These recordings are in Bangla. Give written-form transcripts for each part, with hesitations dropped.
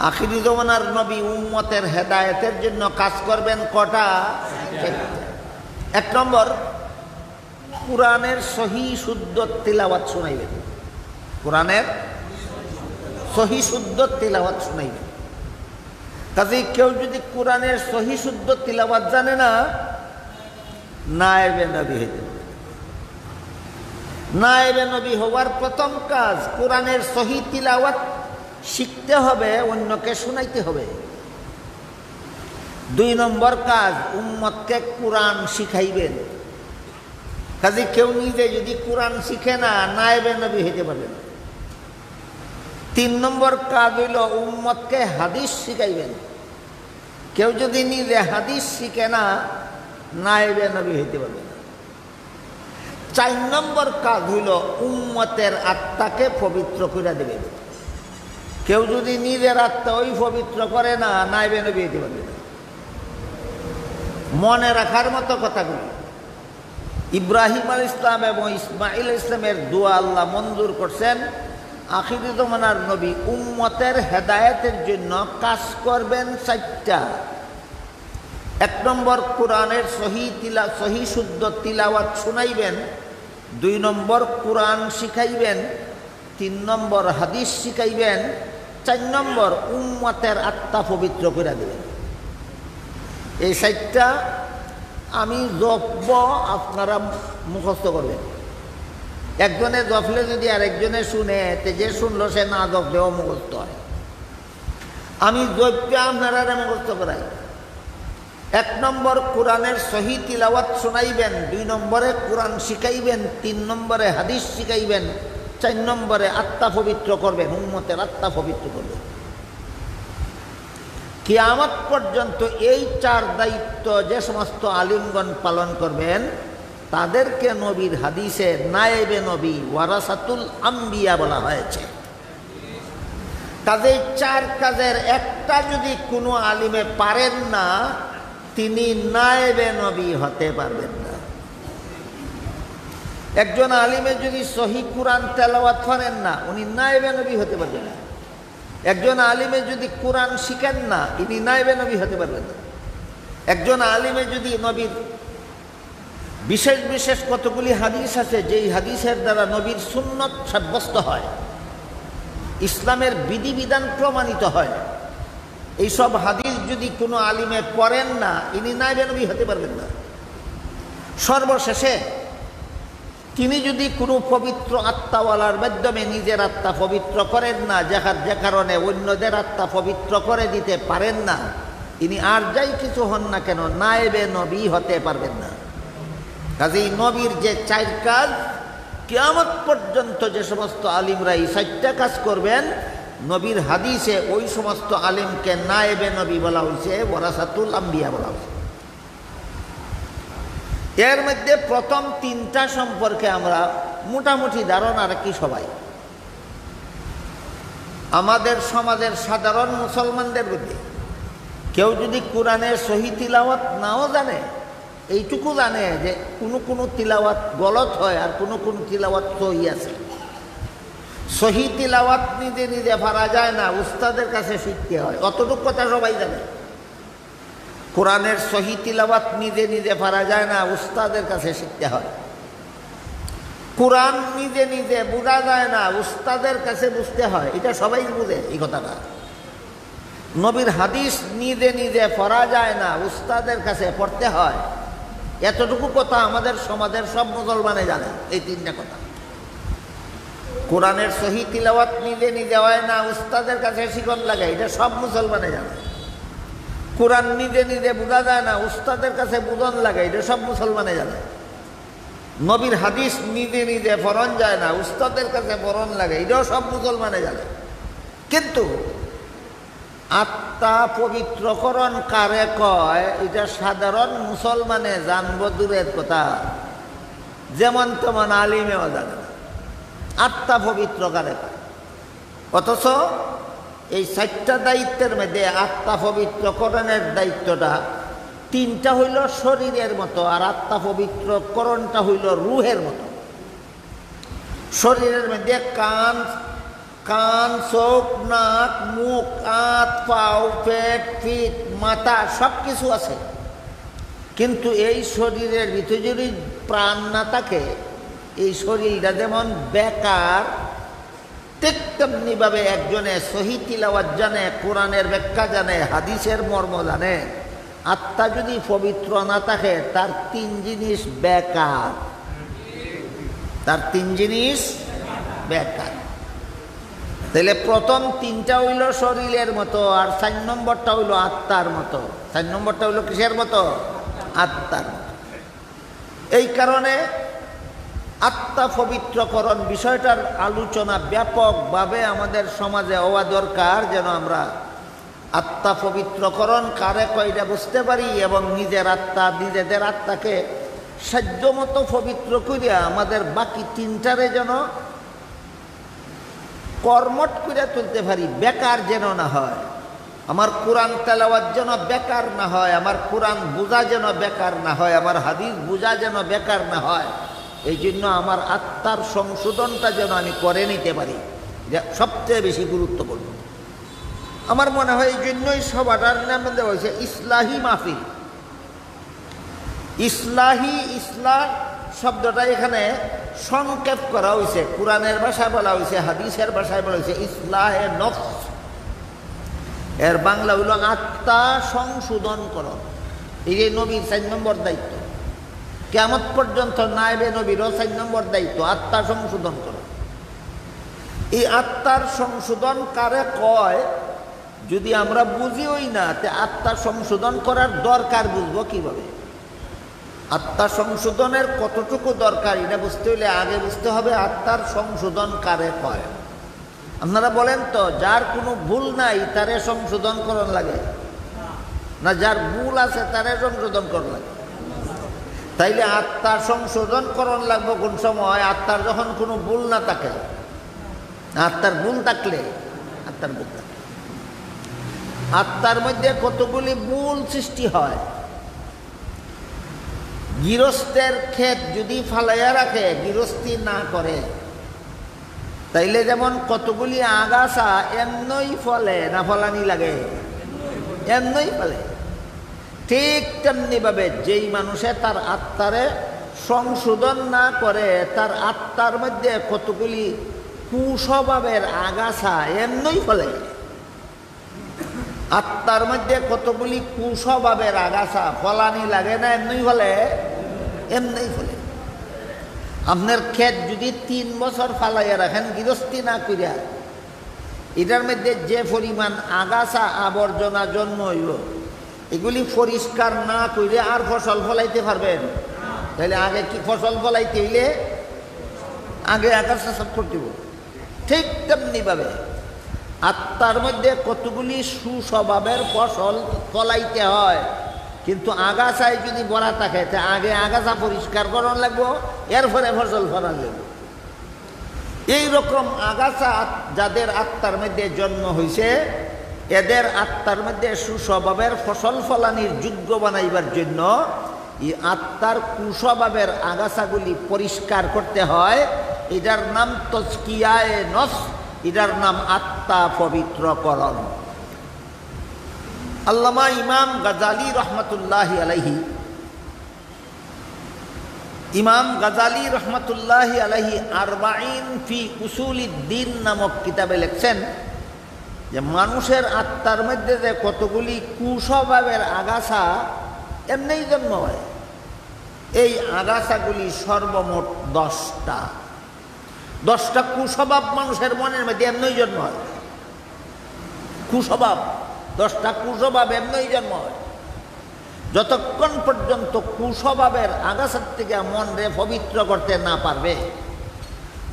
আখিরি জমানার নবী উম্মতের হেদায়েতের জন্য কাজ করবেন কটা? এক নম্বর, কোরআনের সহি শুদ্ধ তিলাওয়াত শোনাইবেন। কোরআনের সহি শুদ্ধ তিলাওয়াত শোনাইবেন। কাজেই কেউ যদি কোরআনের সহি শুদ্ধ তিলাওয়াত জানে না, নায়েবে নবী হইতে পারে। নায়েবে নবী হওয়ার প্রথম কাজ কোরআনের সহি তিলাওয়াত শিখতে হবে, অন্যকে শোনাইতে হবে। 2 নম্বর কাজ উম্মতকে কোরআন শিখাইবেন। কাজে কেউ নিজে যদি কোরআন শিখে না, নায়েবে নবী হইতে পারবে না। 3 নম্বর কাজ হইল উম্মতকে হাদিস শিখাইবেন। কেউ যদি নিজে হাদিস শিখে না, নায়েবে নবী হইতে পারবে না। 4 নম্বর কাজ হইল উম্মতের আত্মাকে পবিত্র করে দেবেন। কেউ যদি নিজের আত্মা ওই পবিত্র করে না, নায়েবে নবী হইতে পারবে না। মনে রাখার মতো কথাগুলি, ইব্রাহিম আলাইহিস সালাম এবং ইসমাঈল আলাইহিস সালামের দোয়া আল্লাহ মঞ্জুর করছেন। আখিরি জমানার নবী উম্মতের হেদায়েতের জন্য কাজ করবেন 4টা। 1 নম্বর, কোরআনের সহি শুদ্ধ তিলাওয়াত শুনাইবেন। 2 নম্বর, কোরআন শিখাইবেন। 3 নম্বর, হাদিস শিখাইবেন। 4 নম্বর, উম্মতের আত্মা পবিত্র করে দেবেন। এই 4টা আমি জপব, আপনারা মুখস্থ করবেন। একজনে জপলে যদি আরেকজনে শুনে, যে শুনলো সে না জপলেও মুখস্থ হয়। আমি জপে আপনারা মুখস্থ করাই। 1 নম্বর, কোরআনের সহি তিলাওয়াত শোনাইবেন। 2 নম্বরে কোরআন শিখাইবেন। 3 নম্বরে হাদিস শিখাইবেন। 4 নম্বরে আত্মা পবিত্র করবেন, উম্মতের আত্মা পবিত্র করবেন। কিয়ামত পর্যন্ত এই 4 দায়িত্ব যে সমস্ত আলিমগণ পালন করবেন, তাদেরকে নবীর হাদিসে নায়েবে নবী ওয়ারাসাতুল আম্বিয়া বলা হয়েছে। কাজেই 4 কাজের একটা যদি কোনো আলিমে পারেন না, তিনি নায়েবে নবী হতে পারবেন না। একজন আলিমে যদি সহি কোরআন তেলাওয়াত করেন না, উনি নায়েবে নবী হতে পারবেন না। একজন আলিমে যদি কোরআন শিখেন না, ইনি নায়েবে নবী হতে পারবেন না। একজন আলিমে যদি নবীর বিশেষ বিশেষ কতগুলি হাদিস আছে, যেই হাদিসের দ্বারা নবীর সুন্নত সাব্যস্ত হয়, ইসলামের বিধিবিধান প্রমাণিত হয়, এইসব হাদিস যদি কোনো আলিমে পড়েন না, ইনি নায়েবে নবী হতে পারবেন না। সর্বশেষে তিনি যদি কোনো পবিত্র আত্মাওয়ালার মাধ্যমে নিজের আত্মা পবিত্র করেন না, যে কারণে অন্যদের আত্মা পবিত্র করে দিতে পারেন না, ইনি আর যাই কিছু হন না কেন, নায়েবে নবী হতে পারবেন না। কাজেই নবীর যে 4 কাজ, কিয়ামত পর্যন্ত যে সমস্ত আলিমরা এই 4টা কাজ করবেন, নবীর হাদিসে ওই সমস্ত আলিমকে নায়েবে নবী বলা হয়েছে, ওয়ারাসাতুল আম্বিয়া বলা হয়েছে। এর মধ্যে প্রথম 3টা সম্পর্কে আমরা মোটামুটি ধারণা রাখি সবাই। আমাদের সমাজের সাধারণ মুসলমানদের মধ্যে কেউ যদি কোরআনের সহি তিলাওয়াত নাও জানে, এইটুকু জানে যে কোনো তিলাওয়াত গলত হয় আর কোনো তিলাওয়াত সহি আছে। সহি তিলাওয়াত নিজে নিজে পারা যায় না, উস্তাদের কাছে শিখতে হয়, অতটুকু কথা সবাই জানে। কোরআনের সহি তিলাওয়াত নিজে নিজে পারা যায় না, উস্তাদের কাছে শিখতে হয়। কোরআন নিজে নিজে বোঝা যায় না, উস্তাদের কাছে বুঝতে হয়, এটা সবাই বুঝে এই কথাটা। নবীর হাদিস নিজে নিজে পড়া যায় না, উস্তাদের কাছে পড়তে হয়, এতটুকু কথা আমাদের সমাজের সব মুসলমানে জানে। এই 3টা কথা। কোরআনের সহি তিলাওয়াত নিজে নিজে হয় না, উস্তাদের কাছে শিখন লাগে, এটা সব মুসলমানে জানে। কোরআন নিজে নিজে বোঝা যায় না, উস্তাদের কাছে বুঝন লাগে, এটা সব মুসলমানে জানে। নবীর হাদিস নিজে নিজে পড়ন যায় না, উস্তাদের কাছে পড়ন লাগে, এটাও সব মুসলমানে জানে। কিন্তু আত্মা পবিত্রকরণ কারে কয়, এটা সাধারণ মুসলমানে জানব দূরের কথা, যেমন তেমন আলিমেও জানে না আত্মা পবিত্র কারে কয়। অথচ এই 4টা দায়িত্বের মধ্যে আত্মা পবিত্রকরণের দায়িত্বটা 3টা হইল শরীরের মতো, আর আত্মা পবিত্রকরণটা হইল রুহের মতো। শরীরের মধ্যে কান, কান, চোখ, নাক, মুখ, হাত, পাও, পেট, পিঠ, মাথা সব কিছু আছে, কিন্তু এই শরীরের ভিতরে যদি প্রাণ না থাকে, এই শরীরটা যেমন বেকার, ঠিক তেমনিভাবে একজনে সহি তিলাওয়াত জানে, কোরআনের ব্যাখ্যা জানে, হাদিসের মর্ম জানে, আত্মা যদি পবিত্র না থাকে তার তিন জিনিস বেকার, তার তিন জিনিস বেকার। তাহলে প্রথম তিনটা হইল শরীরের মতো, আর 4 নম্বরটা হইল আত্মার মতো। 4 নম্বরটা হইল কিসের মতো? আত্মার মতো। এই কারণে আত্মা পবিত্রকরণ বিষয়টার আলোচনা ব্যাপকভাবে আমাদের সমাজে হওয়া দরকার, যেন আমরা আত্মা পবিত্রকরণ কারে কয়টা বুঝতে পারি এবং নিজের আত্মা, নিজেদের আত্মাকে সাধ্যমতো পবিত্র করিয়া আমাদের বাকি তিনটারে যেন কর্মট করে তুলতে পারি, বেকার যেন না হয়। আমার কোরআন তেলাওয়াত যেন বেকার না হয়, আমার কোরআন বোঝা যেন বেকার না হয়, আমার হাদিস বোঝা যেন বেকার না হয়। এই জন্য আমার আত্মার সংশোধনটা যেন আমি করে নিতে পারি, যা সবচেয়ে বেশি গুরুত্বপূর্ণ। আমার মনে হয় এই জন্যই সভাটার নাম দেওয়া হয়েছে ইসলাহি মাহফিল। ইসলাহি, ইসলাহ শব্দটা এখানে সংক্ষেপ করা হয়েছে, কোরআনের ভাষায় বলা হয়েছে, হাদিসের ভাষায় বলা হয়েছে ইসলাহে নফস। এর বাংলা হইল আত্মা সংশোধন করো। এই যে নবীর 4 নম্বর দায়িত্ব, কিয়ামত পর্যন্ত নায়েবে নবীরও 4 নম্বর দায়িত্ব, আত্মা সংশোধন করো। এই আত্মার সংশোধন কারে কয় যদি আমরা বুঝিওই না, তে আত্মা সংশোধন করার দরকার বুঝবো কিভাবে? আত্মা সংশোধনের কতটুকু দরকার এটা বুঝতে হইলে আগে বুঝতে হবে আত্মার সংশোধন কারে কয়। আপনারা বলেন তো, যার কোনো ভুল নাই তারে সংশোধন করণ লাগে না, যার ভুল আছে তারে সংশোধন করণ লাগে? তাইলে আত্মার সংশোধন করণ লাগবে কোন সময়? আত্মার যখন কোনো ভুল না থাকে। আত্মার ভুল থাকলে, আত্মার ভুল থাকে, আত্মার মধ্যে কতগুলি ভুল সৃষ্টি হয়। গৃহস্থের ক্ষেত যদি ফালাইয়া রাখে, গৃহস্থী না করে, তাইলে যেমন কতগুলি আগাছা এমনই ফলে, না ফলানি লাগে, এমনই ফলে। ঠিক তেমনিভাবে যেই মানুষে তার আত্মারে সংশোধন না করে, তার আত্মার মধ্যে কতগুলি কুস্বভাবের আগাছা এমনই ফলে। আত্মার মধ্যে কতগুলি কুস্বভাবের আগাছা ফলানি লাগে না, এমনি ফলে, এমনি ফলে। আপনার ক্ষেত যদি 3 বছর ফালাইয়া রাখেন গৃহস্থী না করিয়া, এটার মধ্যে যে পরিমাণ আগাছা আবর্জনা জন্ম হইল, এগুলি পরিষ্কার না করে আর ফসল ফলাইতে পারবেন? তাহলে আগে কি ফসল ফলাইতে হইলে আগে আগাছা সাফ করতে হবে। ঠিক তেমনিভাবে আত্মার মধ্যে কতগুলি সুস্বভাবের ফসল ফলাইতে হয়, কিন্তু আগাছায় যদি বলা থাকে তা আগে আগাছা পরিষ্কার করার লাগবো, এরপরে ফসল ফলান লাগবে। এইরকম আগাছা যাদের আত্মার মধ্যে জন্ম হয়েছে, এদের আত্মার মধ্যে সুস্বভাবের ফসল ফলানির যোগ্য বানাইবার জন্য এই আত্মার কুস্বভাবের আগাছাগুলি পরিষ্কার করতে হয়। এটার নাম তাজকিয়ায়ে নফস, এটার নাম আত্মা পবিত্রকরণ। আল্লামা ইমাম গাজালি রহমতুল্লাহি আলাইহি, ইমাম গাজালি রহমতুল্লাহি আলাইহি আরবাঈন ফি উসুলিদ্দিন নামক কিতাবে লিখছেন যে মানুষের আত্মার মধ্যে যে কতগুলি কুস্বভাবের আগাছা এমনিই জন্ম হয়, এই আগাছাগুলি সর্বমোট 10টা। 10টা কুস্বভাব মানুষের মনের মধ্যে এমনই জন্ম হয়। কুস্বভাব 10টা কুস্বভাব এমনই জন্ম হয়। যতক্ষণ পর্যন্ত কুস্বভাবের আগাছার থেকে মনরে পবিত্র করতে না পারবে,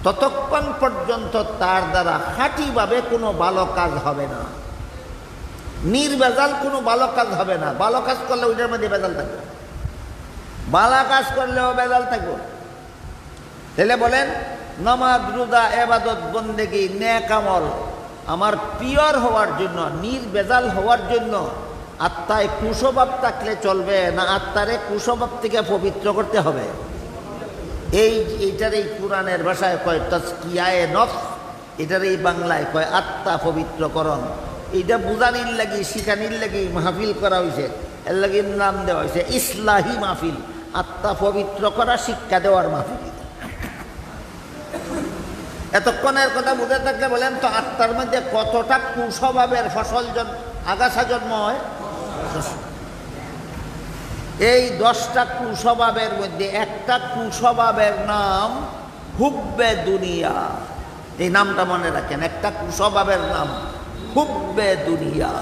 ততক্ষণ পর্যন্ত তার দ্বারা খাঁটিভাবে কোনো ভালো কাজ হবে না, নির্ভেজাল কোনো ভালো কাজ হবে না। ভালো কাজ করলে ওইটার মধ্যে ভেজাল থাকবে, ভালো কাজ করলেও ভেজাল থাকবে। তাহলে বলেন, নামাজ, রোজা, ইবাদত, বন্দেগী, নেক আমল আমার পিওর হওয়ার জন্য, নির্ভেজাল হওয়ার জন্য আত্মায় কুস্বভাব থাকলে চলবে না, আত্মারে কুস্বভাব থেকে পবিত্র করতে হবে। এইটার এই কোরআনের ভাষায় কয় তাজকিয়ায়ে নফস, এটার এই বাংলায় কয় আত্মা পবিত্রকরণ। এইটা বুঝানির লাগি শিখানির লাগি মাহফিল করা হয়েছে, এর লাগি নাম দেওয়া হয়েছে ইসলাহি মাহফিল, আত্মা পবিত্র করা শিক্ষা দেওয়ার মাহফিল। এতক্ষণের কথা বুঝে থাকলে বলেন তো আত্মার মধ্যে কতটা কুস্বভাবের ফসল আগাছা জন্ম হয়? এই 10টা কুস্বভাবের মধ্যে একটা কুস্বভাবের নাম হুব্বে দুনিয়া। এই নামটা মনে রাখেন, একটা কুস্বভাবের নাম হুব্বে দুনিয়া।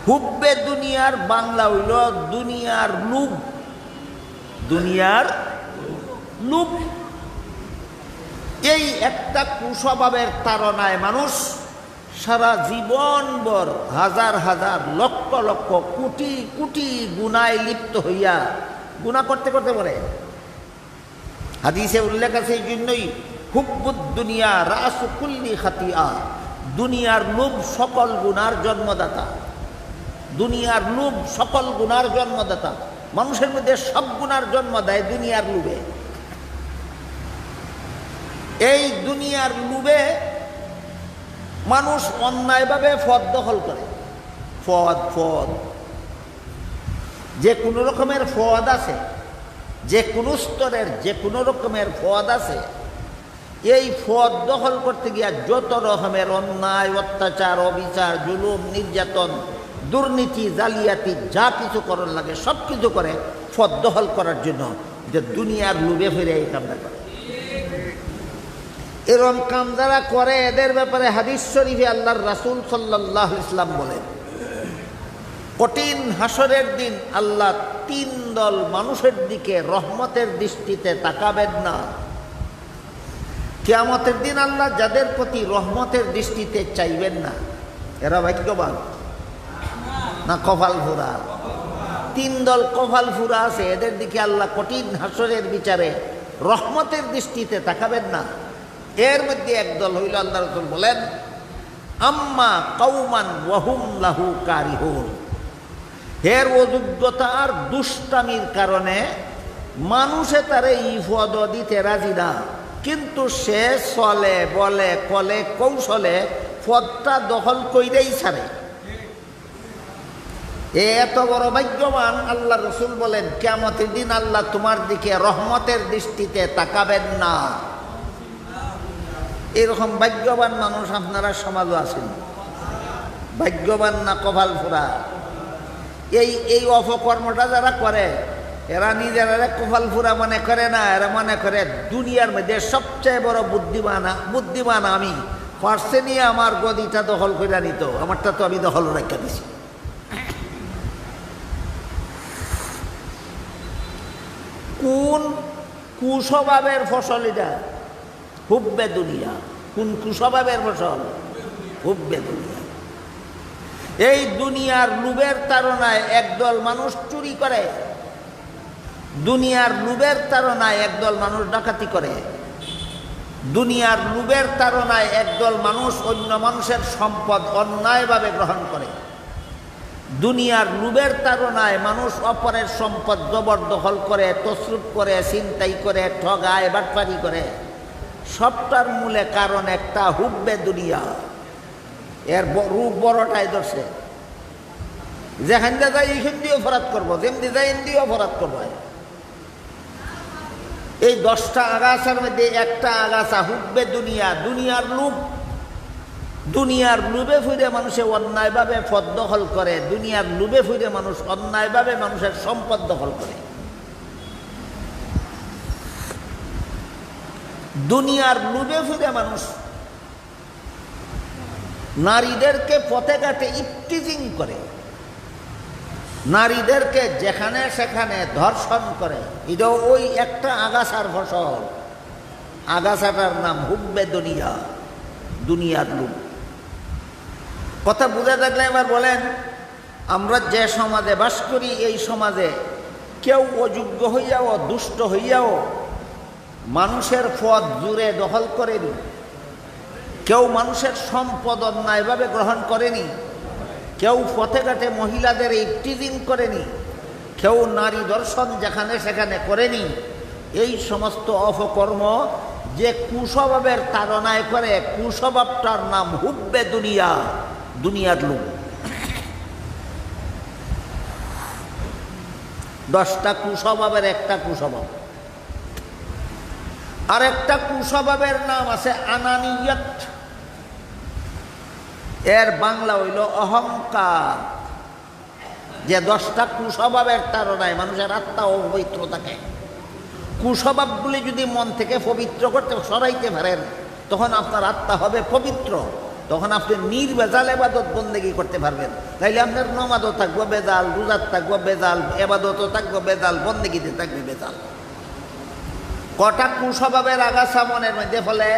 হুব্বে দুনিয়ার বাংলা হইল দুনিয়ার লুভ। দুনিয়ার লুভ। এই একটা কুস্বভাবের তাড়নায় মানুষ সারা জীবনভর হাজার হাজার লক্ষ লক্ষ কোটি কোটি গুনায় লিপ্ত হইয়া গুনাহ করতে করতে পারে। হাদিসে উল্লেখ আছে এই জন্যই হুব্বুদ দুনিয়া রাসু কুল্লি খাতিয়া। দুনিয়ার লোভ সকল গুনার জন্মদাতা। দুনিয়ার লোভ সকল গুনার জন্মদাতা। মানুষের মধ্যে সব গুনার জন্ম দেয় দুনিয়ার লোভে। এই দুনিয়ার লোভে মানুষ অন্যায়ভাবে ফদ দখল করে। ফদ যে কোনো রকমের ফদ আছে, যে কোনো স্তরের যে কোনো রকমের ফদ আছে, এই ফদ দখল করতে গিয়া যত রকমের অন্যায় অত্যাচার অবিচার জুলুম নির্যাতন দুর্নীতি জালিয়াতি যা কিছু করার লাগে সব কিছু করে ফদ দখল করার জন্য, যে দুনিয়ার লোভে ফিরে এই কামটা করে। এরকম কাম যারা করে এদের ব্যাপারে হাদিস শরীফে আল্লাহর রাসূল সাল্লাল্লাহু আলাইহি ওয়াসাল্লাম বলেন, কঠিন হাসরের দিন আল্লাহ 3 দল মানুষের দিকে রহমতের দৃষ্টিতে তাকাবেন না। কিয়ামতের দিন আল্লাহ যাদের প্রতি রহমতের দৃষ্টিতে চাইবেন না, এরা ভাগ্যবান না কপাল ফুরা? 3 দল কপাল ফুরা আছে, এদের দিকে আল্লাহ কঠিন হাসরের বিচারে রহমতের দৃষ্টিতে তাকাবেন না। এর মধ্যে একদল হইল আল্লাহ রাসূল বলেন, আম্মা কওমান ওয়াহুম লাহু কারিহুন। এর অযোগ্যতা আর দুষ্টামির কারণে মানুষে তারে ইফদ দিতে রাজি না, কিন্তু সে চলে বলে কলে কৌশলে পদটা দখল কইরেই ছাড়ে। এত বড় ভাগ্যবান আল্লাহ রাসূল বলেন, কিয়ামতের দিন আল্লাহ তোমার দিকে রহমতের দৃষ্টিতে তাকাবেন না। এরকম ভাগ্যবান মানুষ আপনারা সমাজে আছেন? ভাগ্যবান না কপাল ফুরা? এই অপকর্মটা যারা করে এরা নিজেরা কপাল ফুরা মনে করে না, এরা মনে করে দুনিয়ার মধ্যে সবচেয়ে বড় বুদ্ধিমান আমি, পারছে নিয়ে আমার গদিটা দখল করে নিত, আমারটা তো আমি দখল রেখে দিছি। কোন কুস্বভাবের ফসল এটা? হুব্বে দুনিয়া। কোন কুস্বভাবের ফসল? হুব্বে দুনিয়া। এই দুনিয়ার লোভের তাড়নায় একদল মানুষ চুরি করে, দুনিয়ার লোভের তাড়নায় একদল মানুষ ডাকাতি করে, দুনিয়ার লোভের তাড়নায় একদল মানুষ অন্য মানুষের সম্পদ অন্যায়ভাবে গ্রহণ করে, দুনিয়ার লোভের তাড়নায় মানুষ অপরের সম্পদ জবরদখল করে, তসরুপ করে, ছিনতাই করে, ঠগায় বাটপারি করে। সবটার মূলে কারণ একটা, হুব্বে দুনিয়া। এর রূপ বড়টাই ধরছে, যেখান যাই এইখান দিয়ে অপরাধ করবো, যেমনি যাই এমনি অপরাধ করবো। এই 10টা আগাছার মধ্যে একটা আগাছা হুব্বে দুনিয়া, দুনিয়ার লোভ। দুনিয়ার লোভে ফিরে মানুষে অন্যায়ভাবে পদ দখল করে, দুনিয়ার লোভে ফিরে মানুষ অন্যায়ভাবে মানুষের সম্পদ দখল করে। দুনিয়ার লোভে ফিরে মানুষ নারীদেরকে পথে ঘাটে ইফটিজিং করে, নারীদেরকে যেখানে সেখানে ধর্ষণ করে। এটা ওই একটা আগাছার ফসল। আগাছাটার নাম হুব্বে দুনিয়া, দুনিয়ার লোভ। কথা বুঝে থাকলে এবার বলেন, আমরা যে সমাজে বাস করি এই সমাজে কেউ অযোগ্য হইয়াও দুষ্ট হইয়াও মানুষের পদ জুড়ে দখল করেনি, কেউ মানুষের সম্পদ অন্যায়ভাবে গ্রহণ করেনি, কেউ পথে ঘাটে মহিলাদের ইফটিজিং করেনি, কেউ নারী দর্শন যেখানে সেখানে করেনি। এই সমস্ত অপকর্ম যে কুস্বভাবের তাড়নায় করে, কুস্বভাবটার নাম হুব্বে দুনিয়া, দুনিয়ার লোক। 10টা কুস্বভাবের একটা কুস্বভাব। আর একটা কুস্বভাবের নাম আছে আনানিয়ত, এর বাংলা হইল অহংকার। যে 10টা কুস্বভাবের তাড়নায় মানুষের আত্মা অপবিত্র থাকে। কুস্বভাবগুলি যদি মন থেকে পবিত্র করতে সরাইতে পারেন, তখন আপনার আত্মা হবে পবিত্র, তখন আপনি নির্ভেজাল এবাদত বন্দেগী করতে পারবেন। তাইলে আপনার নমাজও থাকবো বেজাল, রোজাত থাকবো বেজাল, এবাদতও থাকবো বেজাল, বন্দেগীতে থাকবে বেজাল। কটা কুস্বভাবের আগাছা মনের মধ্যে ফলে,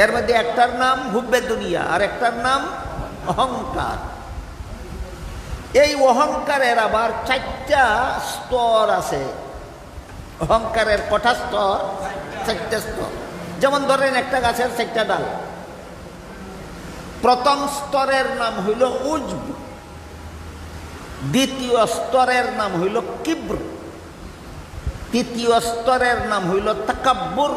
এর মধ্যে একটার নাম হুব্বে দুনিয়া আর একটার নাম অহংকার। এই অহংকারের আবার 4টা স্তর আছে। অহংকারের কটা স্তর? 4টা স্তর। যেমন ধরেন একটা গাছের 4টা ডাল। প্রথম স্তরের নাম হইল উজব, দ্বিতীয় স্তরের নাম হইল কিব্র, তৃতীয় স্তরের নাম হইল তাকাব্বুর,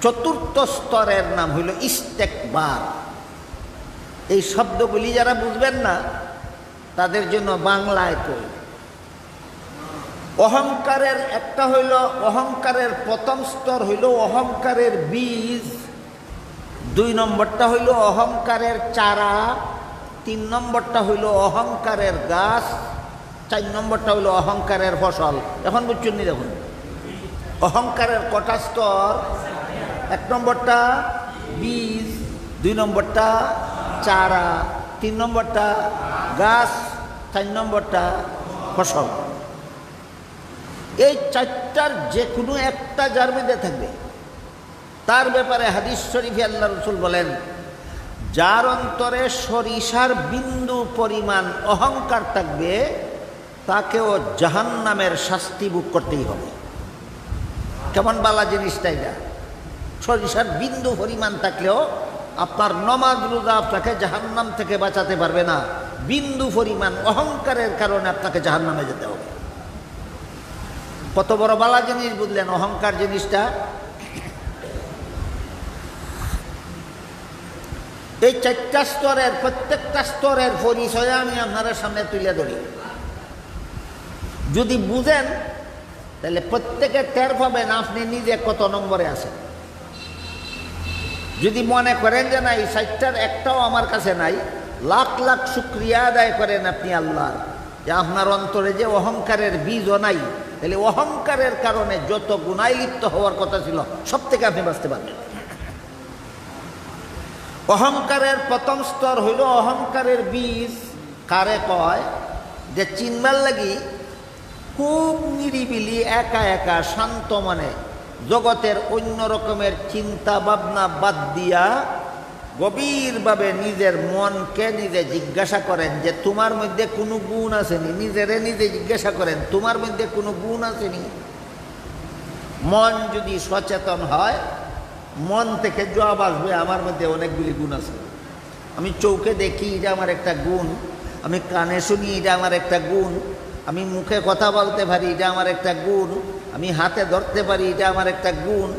চতুর্থ স্তরের নাম হইল ইস্তেকবার। এই শব্দগুলি যারা বুঝবেন না তাদের জন্য বাংলায় কই। অহংকারের একটা হইল, অহংকারের প্রথম স্তর হইল অহংকারের বীজ, 2 নম্বরটা হইল অহংকারের চারা, 3 নম্বরটা হইল অহংকারের গাছ, 4 নম্বরটা হইল অহংকারের ফসল। এখন বুঝছেন নি? দেখুন অহংকারের কটা স্তর? 1 নম্বরটা বীজ, 2 নম্বরটা চারা, 3 নম্বরটা গাছ, 4 নম্বরটা ফসল। এই 4টার যে কোনো একটা যার মধ্যে থাকবে, তার ব্যাপারে হাদিস শরীফে আল্লাহ রাসূল বলেন, যার অন্তরে সরিষার বিন্দু পরিমাণ অহংকার থাকবে তাকেও জাহান্নামের শাস্তি ভোগ করতেই হবে। কেমন বালা জিনিসটা এটা! সরিষার বিন্দু পরিমাণ থাকলেও আপনার নমাজ রোজা আপনাকে জাহান্নাম থেকে বাঁচাতে পারবে না। বিন্দু পরিমাণ অহংকারের কারণে আপনাকে জাহান্নামে যেতে হবে। কত বড় বালা জিনিস বুঝলেন অহংকার জিনিসটা! এই 4টা স্তরের প্রত্যেকটা স্তরের পরিচয় আমি আপনাদের সামনে তুলে ধরি। যদি বুঝেন তাহলে প্রত্যেকে টের পাবেন আপনি নিজে কত নম্বরে আছেন। যদি মনে করেন যে না এই 4টার একটাও আমার কাছে নাই, লাখ লাখ শুকরিয়া আদায় করেন আপনি আল্লাহ যে আপনার অন্তরে যে অহংকারের বীজও নাই, তাহলে অহংকারের কারণে যত গুনায় লিপ্ত হওয়ার কথা ছিল সব থেকে আপনি বাঁচতে পারবেন। অহংকারের প্রথম স্তর হইল অহংকারের বীজ। কারে কয়? যে চিনবার লাগি খুব নিরিবিলি একা একা শান্ত মনে জগতের অন্য রকমের চিন্তা ভাবনা বাদ দিয়া গভীরভাবে নিজের মনকে নিজে জিজ্ঞাসা করেন যে তোমার মধ্যে কোনো গুণ আসেনি। নিজেরে নিজে জিজ্ঞাসা করেন তোমার মধ্যে কোনো গুণ আসেনি। মন যদি সচেতন হয়, মন থেকে জবাব আসবে আমার মধ্যে অনেকগুলি গুণ আছে। আমি চোখে দেখি, এটা আমার একটা গুণ। আমি কানে শুনি, এটা আমার একটা গুণ। আমি মুখে কথা বলতে পারি, এটা আমার একটা গুণ। আমি হাতে ধরতে পারি, এটা আমার একটা গুণ।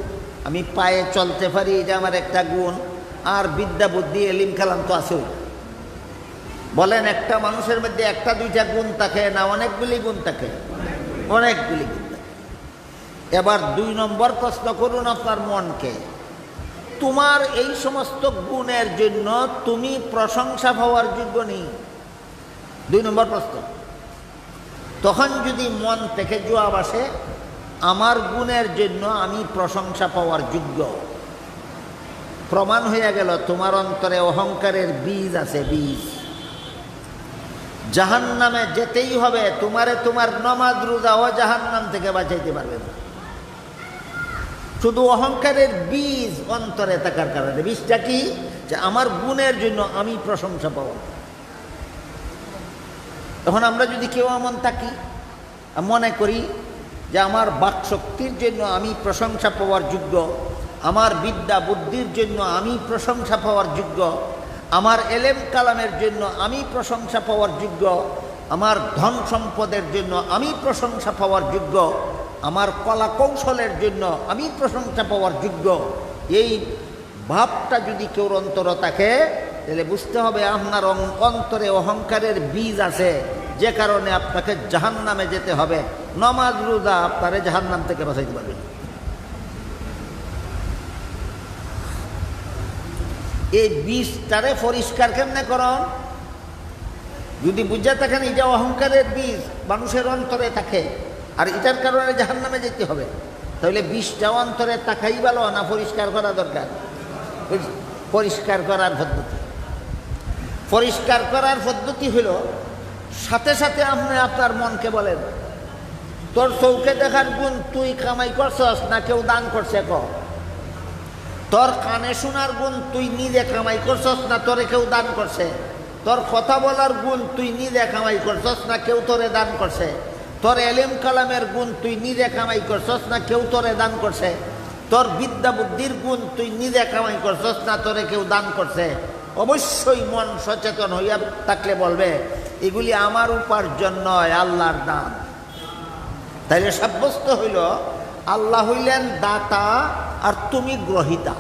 আমি পায়ে চলতে পারি, এটা আমার একটা গুণ। আর বিদ্যা বুদ্ধি এলিম কালাম তো আছেও। বলেন একটা মানুষের মধ্যে 1-2টা গুণ থাকে না অনেকগুলি গুণ থাকে? অনেকগুলি গুণ থাকে। এবার 2 নম্বর প্রশ্ন করুন আপনার মনকে, তোমার এই সমস্ত গুণের জন্য তুমি প্রশংসা পাওয়ার যোগ্য নেই। 2 নম্বর প্রশ্ন। তখন যদি মন থেকে জবাব আসে আমার গুণের জন্য আমি প্রশংসা পাওয়ার যোগ্য, প্রমাণ হয়ে গেল তোমার অন্তরে অহংকারের বীজ আছে। বীজ জাহান্নামে যেতেই হবে। তোমারে তোমার নামাজ রোজা ও জাহান্নাম থেকে বাঁচাইতে পারবে না, শুধু অহংকারের বীজ অন্তরে থাকার কারণে। বীজটা কি? যে আমার গুণের জন্য আমি প্রশংসা পাবো। তখন আমরা যদি কেউ এমন থাকি, মনে করি যে আমার বাকশক্তির জন্য আমি প্রশংসা পাওয়ার যোগ্য, আমার বিদ্যা বুদ্ধির জন্য আমি প্রশংসা পাওয়ার যোগ্য, আমার এলেম কালামের জন্য আমি প্রশংসা পাওয়ার যোগ্য, আমার ধন সম্পদের জন্য আমি প্রশংসা পাওয়ার যোগ্য, আমার কলা কৌশলের জন্য আমি প্রশংসা পাওয়ার যোগ্য, এই ভাবটা যদি কেউ অন্তর থাকে, তাহলে বুঝতে হবে আপনার অন্তরে অহংকারের বীজ আছে, যে কারণে আপনাকে জাহান্নামে যেতে হবে। নামাজ রোজা আপনারে জাহান্নাম থেকে বাঁচাইতে পারবে না। এই বীজটারে পরিষ্কার কেমনে করন? যদি বুঝে থাকেন এটা অহংকারের বীজ মানুষের অন্তরে থাকে আর এটার কারণে জাহান্নামে যেতে হবে, তাহলে বীজটা অন্তরে থাকাই ভালো না পরিষ্কার করা দরকার? পরিষ্কার করার পদ্ধতি, পরিষ্কার করার পদ্ধতি হলো সাথে সাথে আপনি আপনার মনকে বলেন, তোর চৌকে দেখার গুণ তুই কামাই করছস না কেউ দান করছে? তোর কানে শোনার গুণ তুই নিজে কামাই করছস না তোরে কেউ দান করছে? তোর কথা বলার গুণ তুই নিজে কামাই করছস না কেউ তোরে দান করছে? তোর এলেম কালামের গুণ তুই নিজে কামাই করছস না কেউ তোরে দান করছে? তোর বিদ্যা বুদ্ধির গুণ তুই নিজে কামাই করছস না তোরে কেউ দান করছে? অবশ্যই মন সচেতন হইয়া থাকলে বলবে এগুলি আমার উপার্জন নয়, আল্লাহর দান। তাইলে সাব্যস্ত হইল আল্লাহ হইলেন দাতা আর তুমি গ্রহিতা।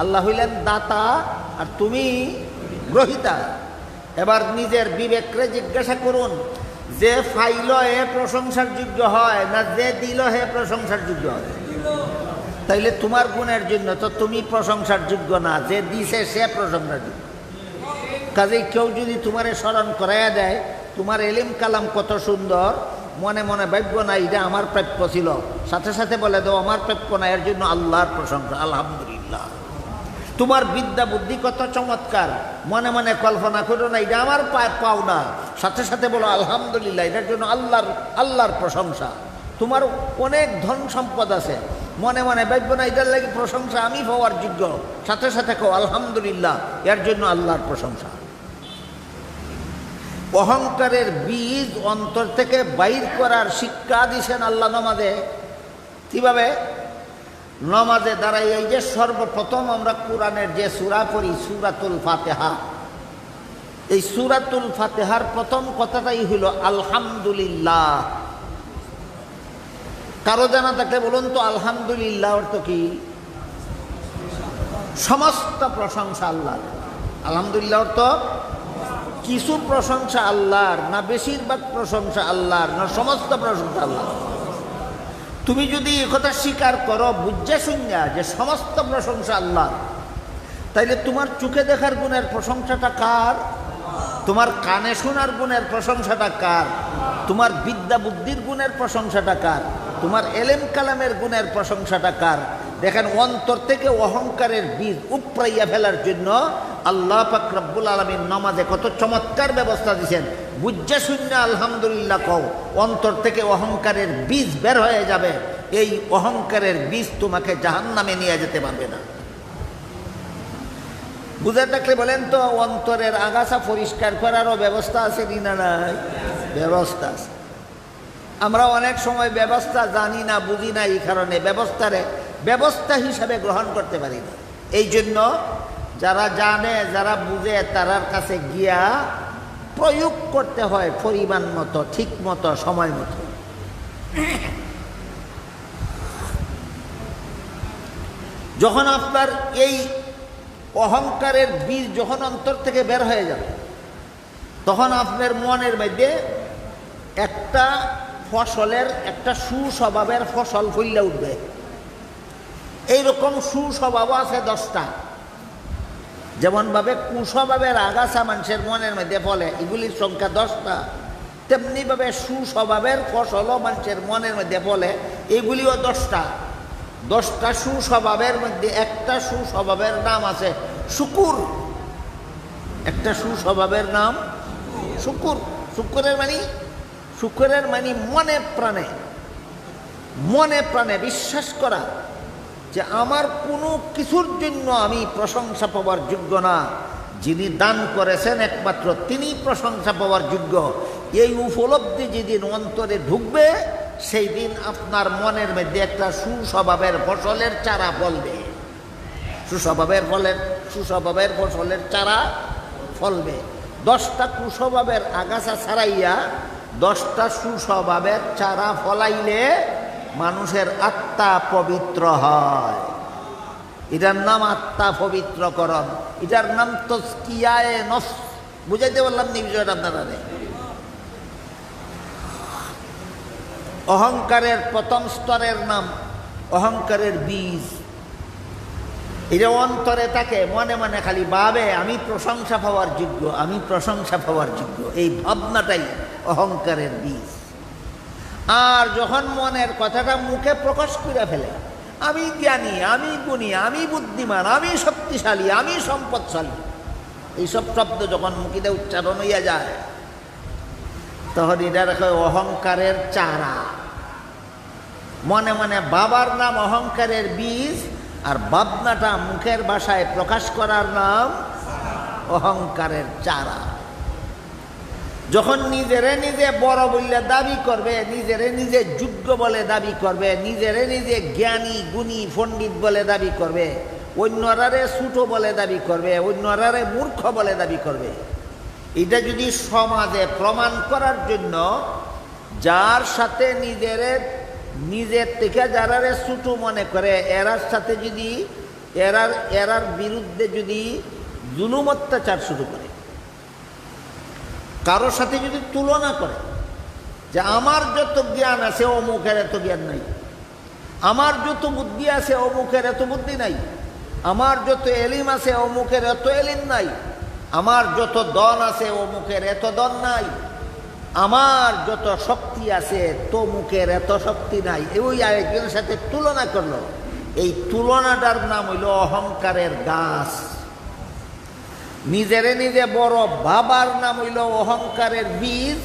আল্লাহ হইলেন দাতা আর তুমি গ্রহিতা। এবার নিজের বিবেকরে জিজ্ঞাসা করুন, যে ফাইল হে প্রশংসার যোগ্য হয় না যে দিল হে প্রশংসার যোগ্য হয়? তাইলে তোমার গুণের জন্য তো তুমি প্রশংসার যোগ্য না, যে দিছে সে প্রশংসার যোগ্য। কাজেই কেউ যদি তোমারে স্মরণ করাইয়া দেয় তোমার এলিম কালাম কত সুন্দর, মনে মনে ভাগ্য না এটা আমার প্রাপ্য ছিল, সাথে সাথে বলে দাও আমার প্রাপ্য না, এর জন্য আল্লাহর প্রশংসা, আলহামদুলিল্লাহ। তোমার বিদ্যা বুদ্ধি কত চমৎকার, মনে মনে কল্পনা করো না এটা আমার পাও না, সাথে সাথে বলো আলহামদুলিল্লাহ, এটার জন্য আল্লাহর প্রশংসা। তোমার অনেক ধন সম্পদ আছে, মনে মনে ভাববো না এটার লাগে প্রশংসা আমি পাওয়ার যোগ্য, সাথে সাথে কও আলহামদুলিল্লাহ, এর জন্য আল্লাহর প্রশংসা। অহংকারের বীজ অন্তর থেকে বাইর করার শিক্ষা দিয়েছেন আল্লাহ নামাজে। কিভাবে? নামাজে দাঁড়াই এই যে সর্বপ্রথম আমরা কোরআনের যে সূরা পড়ি সূরাতুল ফাতিহা, এই সূরাতুল ফাতিহার প্রথম কথাটাই হলো আলহামদুলিল্লাহ। কারো জানা থাকলে বলুন তো আলহামদুলিল্লাহ অর্থ কি? সমস্ত প্রশংসা আল্লাহর। আলহামদুলিল্লাহ অর্থ কিছু প্রশংসা আল্লাহর না, বেশিরভাগ প্রশংসা আল্লাহর না, সমস্ত প্রশংসা আল্লাহর। তুমি যদি এ কথা স্বীকার করো বুঝে শুনিয়া যে সমস্ত প্রশংসা আল্লাহর, তাইলে তোমার চোখে দেখার গুণের প্রশংসাটা কার? তোমার কানে শোনার গুণের প্রশংসাটা কার? তোমার বিদ্যা বুদ্ধির গুণের প্রশংসাটা কার? তোমার এলেম কালামের গুণের প্রশংসাটা কার? দেখেন অন্তর থেকে অহংকারের বীজ উপড়াইয়া ফেলার জন্য আল্লাহ পাক রব্বুল আলামিন নামাজে কত চমৎকার ব্যবস্থা দিয়েছেন। বুঝে শূন্য আলহামদুলিল্লাহ কও, অন্তর থেকে অহংকারের বীজ বের হয়ে যাবে। এই অহংকারের বীজ তোমাকে জাহান্নামে নিয়ে যেতে পারবে না। বুঝে থাকলে বলেন তো অন্তরের আগাছা পরিষ্কার করারও ব্যবস্থা আছে কি না? নাই, ব্যবস্থা আছে। আমরা অনেক সময় ব্যবস্থা জানি না, বুঝি না, এই কারণে ব্যবস্থা হিসাবে গ্রহণ করতে পারি না। এই জন্য যারা জানে যারা বুঝে তারার কাছে গিয়া প্রয়োগ করতে হয় পরিমাণ মতো, ঠিক মতো, সময় মতো। যখন আপনার এই অহংকারের বীজ যখন অন্তর থেকে বের হয়ে যাবে, তখন আপনার মনের মধ্যে একটা ফসলের, একটা সুস্বভাবের ফসল ফুললে উঠবে। এইরকম সুস্বভাবও আছে 10টা। যেমনভাবে কুস্বভাবের আগাছা মানুষের মনের মধ্যে ফলে, এগুলির সংখ্যা 10টা, তেমনিভাবে সুস্বভাবের ফসলও মানুষের মনের মধ্যে ফলে, এগুলিও 10টা। 10টা সুস্বভাবের মধ্যে একটা সুস্বভাবের নাম আছে শুকুর। একটা সুস্বভাবের নাম শুকুর। শুকুরের মানে মনে প্রাণে বিশ্বাস করা যে আমার কোনো কিছুর জন্য আমি প্রশংসা পাওয়ার যোগ্য না, যিনি দান করেছেন একমাত্র তিনি প্রশংসা পাওয়ার যোগ্য। এই উপলব্ধি যেদিন অন্তরে ঢুকবে, সেই দিন আপনার মনের মধ্যে একটা সুস্বভাবের ফসলের চারা ফলবে। সুস্বভাবের ফসলের চারা ফলবে। 10টা কুস্বভাবের আগাছা ছাড়াইয়া 10টা সুস্বভাবের চারা ফলাইলে মানুষের আত্মা পবিত্র হয়। এটার নাম আত্মা পবিত্রকরণ, এটার নাম তাজকিয়ায়ে নফস। বুঝাইতে পারলাম নি বিষয়টা আপনারা? অহংকারের প্রথম স্তরের নাম অহংকারের বীজ। এটা অন্তরে থাকে, মনে মনে খালি ভাবে আমি প্রশংসা পাওয়ার যোগ্য, আমি প্রশংসা পাওয়ার যোগ্য। এই ভাবনাটাই অহংকারের বীজ। আর যখন মনের কথাটা মুখে প্রকাশ করে ফেলে, আমি জ্ঞানী, আমি গুণী, আমি বুদ্ধিমান, আমি শক্তিশালী, আমি সম্পদশালী, এইসব শব্দ যখন মুখিতে উচ্চারণ হইয়া যায়, তখন এটা রাখে অহংকারের চারা। মনে মনে বাবার নাম অহংকারের বীজ, আর ভাবনাটা মুখের ভাষায় প্রকাশ করার নাম অহংকারের চারা। যখন নিজেরে নিজে বড় বলে দাবি করবে, নিজেরে নিজে যোগ্য বলে দাবি করবে, নিজেরে নিজে জ্ঞানী গুণী পণ্ডিত বলে দাবি করবে, অন্যরারে ছোট বলে দাবি করবে, অন্যরারে মূর্খ বলে দাবি করবে, এটা যদি সমাজে প্রমাণ করার জন্য যার সাথে নিজের থেকে যারারে ছোট মনে করে এরার সাথে যদি এরার বিরুদ্ধে যদি জুলুম অত্যাচার শুরু করে, কারোর সাথে যদি তুলনা করে যে আমার যত জ্ঞান আছে অমুকের এত জ্ঞান নাই, আমার যত বুদ্ধি আছে অমুকের এত বুদ্ধি নাই, আমার যত এলিম আছে অমুকের এত এলিম নাই, আমার যত দন আছে অমুকের এত দন নাই, আমার যত শক্তি আছে তমুকের এত শক্তি নাই, ওই আরেকজনের সাথে তুলনা করলো। এই তুলনাটার নাম হইল অহংকারের গাছ। নিজেরে নিজে বড় বাবার নাম হইল অহংকারের বীজ,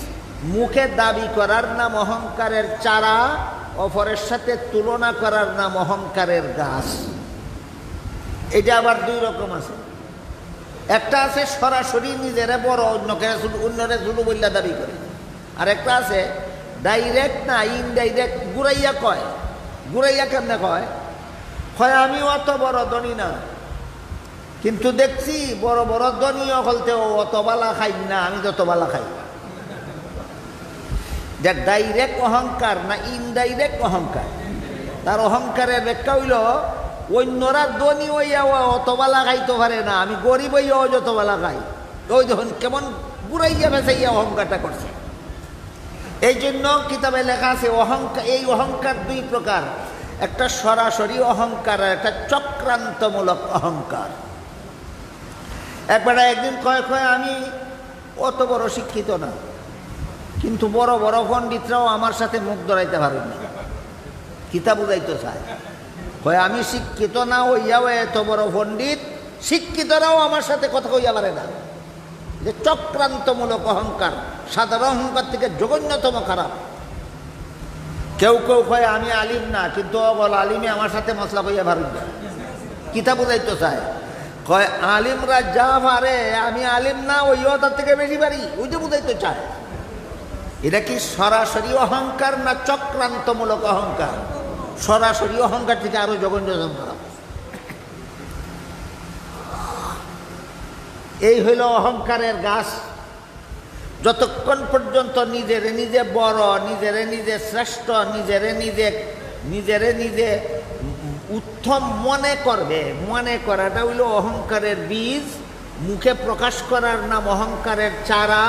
মুখে দাবি করার নাম অহংকারের চারা, অপরের সাথে তুলনা করার নাম অহংকারের গাছ। এটা আবার দুই রকম আছে। একটা আছে সরাসরি নিজেরে বড়, অন্যরে ঝুলু বললা দাবি করে। আর একটা আছে ডাইরেক্ট না ইনডাইরেক্ট গুড়াইয়া কয়। গুড়াইয়া কেমনে কয়? আমি অত বড় ধনী না, কিন্তু দেখছি বড় বড় ধনী হলতেও অত বালা খাই না, আমি যত বালা খাই। যে ডাইরেক্ট অহংকার না ইনডাইরেক্ট অহংকার? তার অহংকারের ব্যাখ্যা হইল অন্যরা ধনী হইয়া অত বালা খাইতে পারে না, আমি গরিব হইয়াও যত বালা খাই। ওই যখন কেমন বুড়াইয়া বেসাইয়া অহংকারটা করছে। এই জন্য কিতাবে লেখা আছে এই অহংকার দুই প্রকার, একটা সরাসরি অহংকার আর একটা চক্রান্তমূলক অহংকার। একবার একদিন কয় আমি অত বড় শিক্ষিত না, কিন্তু বড় বড় পণ্ডিতরাও আমার সাথে মুখ ধরাইতে পারেন না। কিতা বুঝাইতে চায়? আমি শিক্ষিত না হইয়াও এত বড় পণ্ডিত, শিক্ষিতরাও আমার সাথে কথা কইয়া পারে না। যে চক্রান্তমূলক অহংকার, সাধারণ অহংকার থেকে জঘন্যতম খারাপ। কেউ কেউ কয় আমি আলিম না, কিন্তু বল আলিমে আমার সাথে মশলা কইয়া পারেন না। কিতা বুঝাইতে চায়? কয় আলিমরা যা পারে আমি আলিম না ওইও তার থেকে বেশি পারি, ওই যে বুঝাইতে চায়। এটা কি সরাসরি অহংকার না চক্রান্তমূলক অহংকার? সরাসরি অহংকার থেকে আরো জঘন্যতম খারাপ। এই হইল অহংকারের গাছ। যতক্ষণ পর্যন্ত নিজেরে নিজে বড়, নিজেরে নিজে শ্রেষ্ঠ, নিজেরে নিজে উত্তম মনে করবে, মনে করাটা হইল অহংকারের বীজ। মুখে প্রকাশ করার নাম অহংকারের চারা,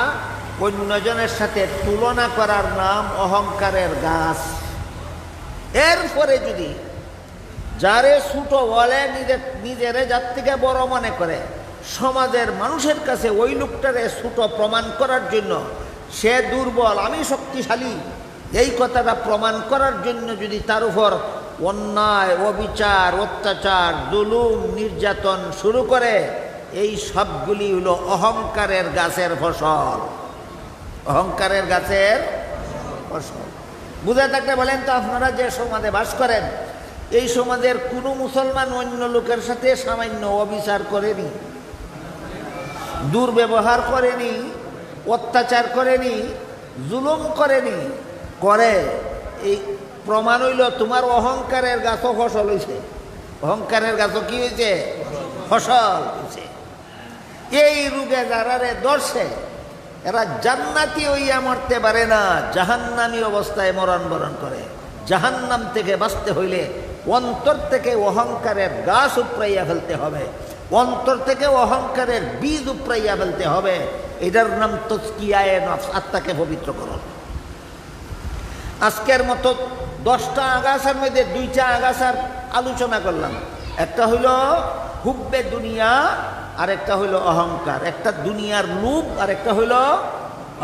অন্যজনের সাথে তুলনা করার নাম অহংকারের গাছ। এরপরে যদি যারে ছোট বলে, নিজেরে যার থেকে বড় মনে করে, সমাজের মানুষের কাছে ওই লোকটারে ছোট প্রমাণ করার জন্য সে দুর্বল, আমি শক্তিশালী, এই কথাটা প্রমাণ করার জন্য যদি তার উপর অন্যায়, অবিচার, অত্যাচার, জুলুম, নির্যাতন শুরু করে, এই সবগুলি হলো অহংকারের গাছের ফসল। অহংকারের গাছের ফসল বুঝে থাকলে বলেন তো, আপনারা যে সমাজে বাস করেন, এই সমাজের কোনো মুসলমান অন্য লোকের সাথে সামান্য অবিচার করেনি, দুর্ব্যবহার করেনি, অত্যাচার করেনি, জুলুম করেনি? করে। এই প্রমাণ হইল তোমার অহংকারের গাছও ফসল হয়েছে। অহংকারের গাছও কি হয়েছে? ফসল হয়েছে। এই রোগে যারারে ধরছে, এরা জান্নাতি হইয়া মরতে পারে না, জাহান্নামী অবস্থায় মরণ বরণ করে। জাহান্নাম থেকে বাঁচতে হইলে অন্তর থেকে অহংকারের গাছ উপড়াইয়া ফেলতে হবে, অন্তর থেকে অহংকারের বীজ উপড়াইয়া ফেলতে হবে। এটার নাম তাজকিয়ায়ে নফস, আত্মাকে পবিত্র করো। আজকের মতো 10টা আগাছার মধ্যে 2টা আগাছার আলোচনা করলাম। একটা হইল হুব্বে দুনিয়া, আর একটা হইল অহংকার। একটা দুনিয়ার লোভ, আর একটা হইল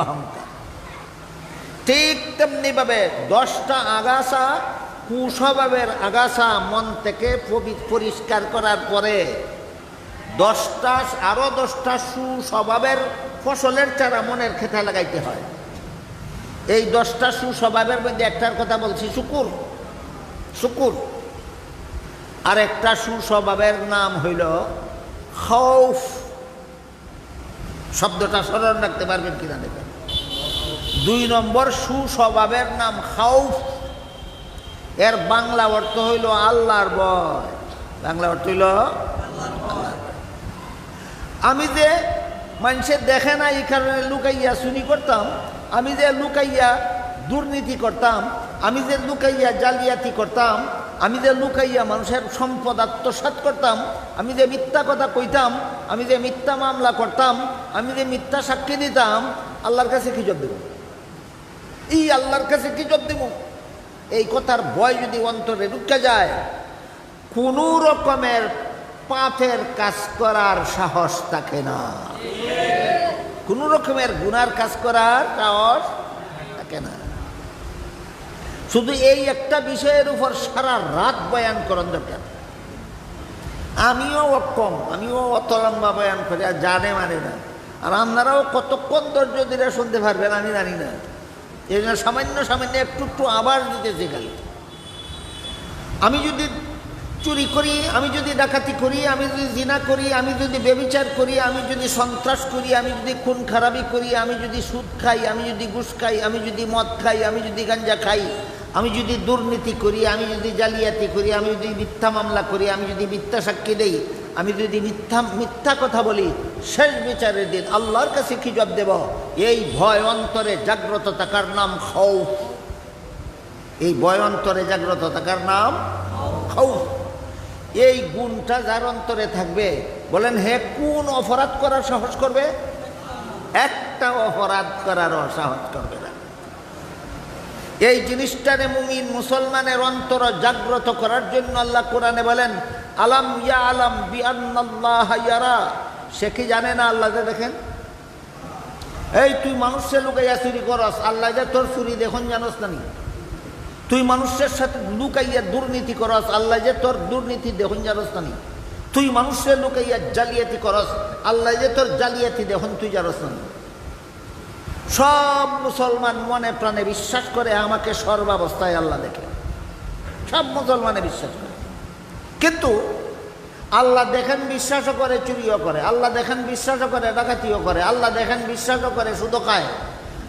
অহংকার। ঠিক তেমনিভাবে 10টা আগাছা, কুস্বভাবের আগাছা মন থেকে পরিষ্কার করার পরে আরো 10টা সুস্বভাবের ফসলের চারা মনের খেতে লাগাইতে হয়। এই 10টা সুস্বভাবের মধ্যে একটার কথা বলছি, শুকুর। আর একটা সুস্বভাবের নাম হইল খৌফ। শব্দটা স্মরণ রাখতে পারবেন কিনা দেখবেন। 2 নম্বর সুস্বভাবের নাম খাউফ। এর বাংলা অর্থ হইল আল্লাহর ভয়। বাংলা অর্থ হইল আল্লাহর ভয়। আমি যে মানুষের দেখে না এই কারণে লুকাইয়া চুরি করতাম, আমি যে লুকাইয়া দুর্নীতি করতাম, আমি যে লুকাইয়া জালিয়াতি করতাম, আমি যে লুকাইয়া মানুষের সম্পদ আত্মসাৎ করতাম, আমি যে মিথ্যা কথা কইতাম, আমি যে মিথ্যা মামলা করতাম, আমি যে মিথ্যা সাক্ষী দিতাম, আল্লাহর কাছে কি জবাব দেব? এই আল্লাহর কাছে কি জবাব দেব? এই কথার ভয় যদি অন্তরে ঢুকে যায়, কোনো রকমের পাপের কাজ করার সাহস থাকে না, কোনো রকমের গুনার কাজ করার সাহস থাকে না। শুধু এই একটা বিষয়ের উপর সারা রাত বয়ান করার দরকার। আমিও অক্ষম, আমিও অত লম্বা বয়ান করি, আর জানে মানে না। আর আপনারাও কতক্ষণ ধৈর্য ধরে শুনতে পারবেন আমি জানি না। এই জন্য সামান্য একটু আবার দিতেছে খালি। আমি যদি চুরি করি, আমি যদি ডাকাতি করি, আমি যদি জিনা করি, আমি যদি ব্যভিচার করি, আমি যদি সন্ত্রাস করি, আমি যদি খুন খারাপি করি, আমি যদি সুদ খাই, আমি যদি ঘুষ খাই, আমি যদি মদ খাই, আমি যদি গাঞ্জা খাই, আমি যদি দুর্নীতি করি, আমি যদি জালিয়াতি করি, আমি যদি মিথ্যা মামলা করি, আমি যদি মিথ্যা সাক্ষী দেই, আমি যদি মিথ্যা কথা বলি, শেষ বিচারের দিন আল্লাহর কাছে কি জবাব দেব? এই ভয় অন্তরে জাগ্রত থাকার নাম খৌফ। এই ভয় অন্তরে জাগ্রত থাকার নাম খৌফ। এই গুণটা যার অন্তরে থাকবে, বলেন হে কোন অপরাধ করার সাহস করবে? একটা অপরাধ করারও সাহস করবে না। এই জিনিসটারে মুমিন মুসলমানের অন্তর জাগ্রত করার জন্য আল্লাহ কোরআনে বলেন, আলাম ইয়া আলাম বিআন্নাল্লাহ ইয়ারা। সে কি জানে না আল্লাহ যে দেখেন? এই তুই মানুষের লুকাইয়া চুরি করস, আল্লাহ যে তোর চুরি দেখুন জানোস না? তুই মানুষের সাথে লুকাইয়া দুর্নীতি করস, আল্লাহ যে তোর দুর্নীতি দেখুন জানোস না? তুই মানুষের লুকাইয়া জালিয়াতি করস, আল্লাহ যে তোর জালিয়াতি দেখুন তুই জানোস না? সব মুসলমান মনে প্রাণে বিশ্বাস করে আমাকে সর্বাবস্থায় আল্লাহ দেখে। সব মুসলমানে বিশ্বাস করে। কিন্তু আল্লাহ দেখেন বিশ্বাসও করে, চুরিও করে। আল্লাহ দেখেন বিশ্বাসও করে, ডাকাতিও করে। আল্লাহ দেখেন বিশ্বাসও করে, সুদও খায়।